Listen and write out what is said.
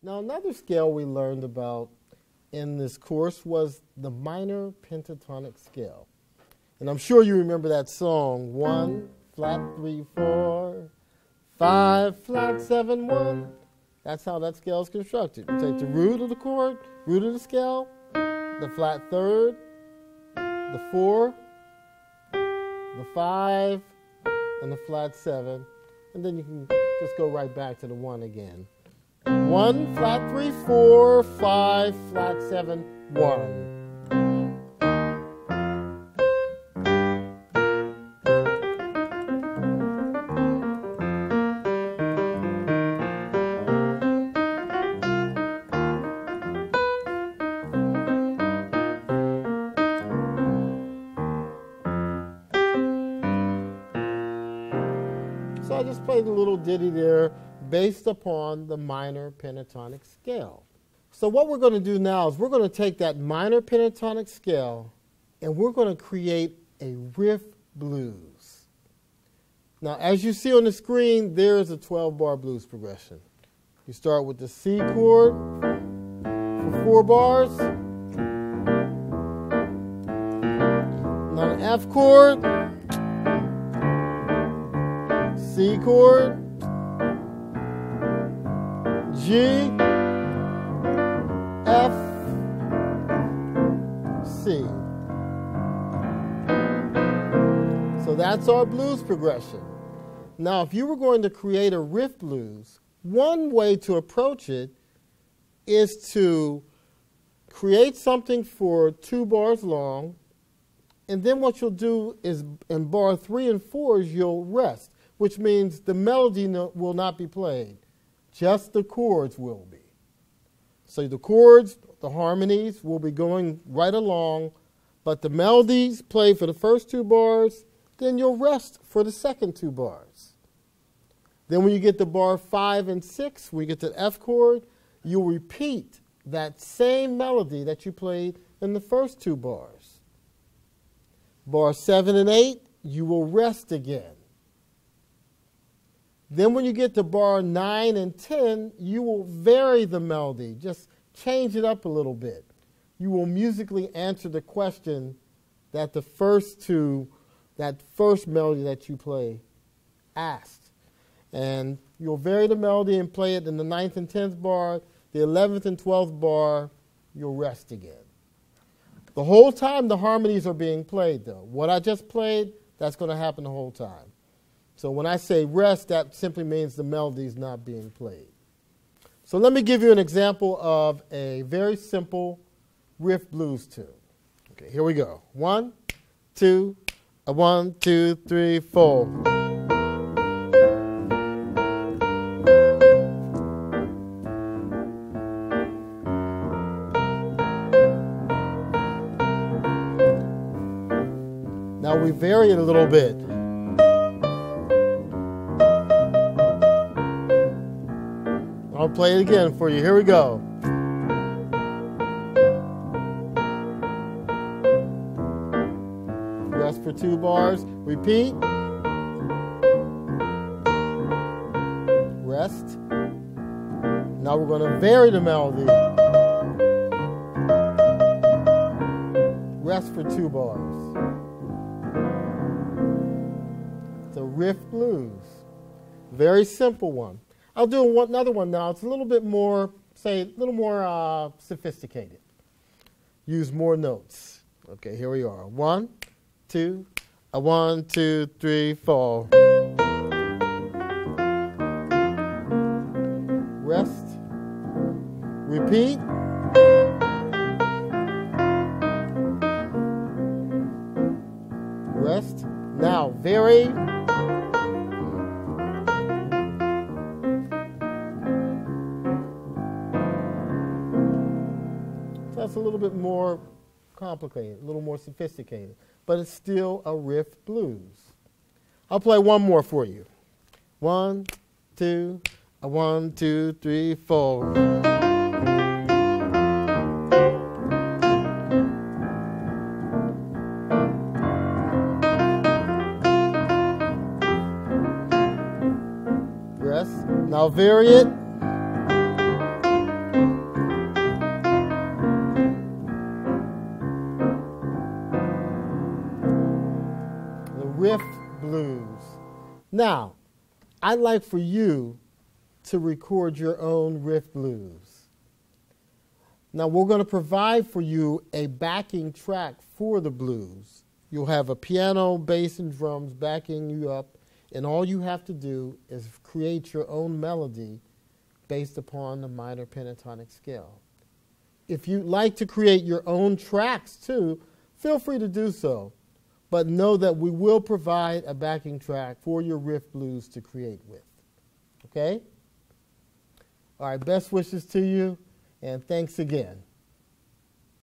Now, another scale we learned about in this course was the minor pentatonic scale. And I'm sure you remember that song, 1, flat, 3, 4, 5, flat, 7, 1. That's how that scale is constructed. You take the root of the chord, root of the scale, the flat third, the 4, the 5, and the flat 7. And then you can just go right back to the 1 again. 1, flat 3, 4, 5, flat 7, 1. So I just played a little ditty there based upon the minor pentatonic scale. So what we're going to do now is we're going to take that minor pentatonic scale and we're going to create a riff blues. Now, as you see on the screen, there is a 12-bar blues progression. You start with the C chord for 4 bars, now an F chord, C chord, G, F, C. So that's our blues progression. Now, if you were going to create a riff blues, one way to approach it is to create something for 2 bars long, and then what you'll do is in bar 3 and 4 is you'll rest, which means the melody will not be played. Just the chords will be. So the chords, the harmonies will be going right along, but the melodies play for the first 2 bars, then you'll rest for the second 2 bars. Then when you get to bar 5 and 6, when you get to the F chord, you'll repeat that same melody that you played in the first 2 bars. Bar 7 and 8, you will rest again. Then when you get to bar 9 and 10, you will vary the melody, just change it up a little bit. You will musically answer the question that that first melody that you play asked. And you'll vary the melody and play it in the 9th and 10th bar, the 11th and 12th bar, you'll rest again. The whole time the harmonies are being played though. What I just played, that's going to happen the whole time. So when I say rest, that simply means the melody is not being played. So let me give you an example of a very simple riff blues tune. Okay, here we go. 1, 2, 1, 2, 3, 4. Now we vary it a little bit. I'll play it again for you. Here we go. Rest for 2 bars. Repeat. Rest. Now we're going to vary the melody. Rest for 2 bars. It's a riff blues. Very simple one. I'll do another one now. It's a little bit more, sophisticated. Use more notes. Okay, here we are. 1, 2, 1, 2, 3, 4. Rest. Repeat. Rest. Now vary. That's a little bit more complicated, a little more sophisticated, but it's still a riff blues. I'll play one more for you. 1, 2, 1, 2, 3, 4. Rest. Now vary it. riff blues. Now, I'd like for you to record your own riff blues. Now, we're going to provide for you a backing track for the blues. You'll have a piano, bass, and drums backing you up, and all you have to do is create your own melody based upon the minor pentatonic scale. If you'd like to create your own tracks too, feel free to do so. But know that we will provide a backing track for your riff blues to create with. Okay? All right, best wishes to you, and thanks again.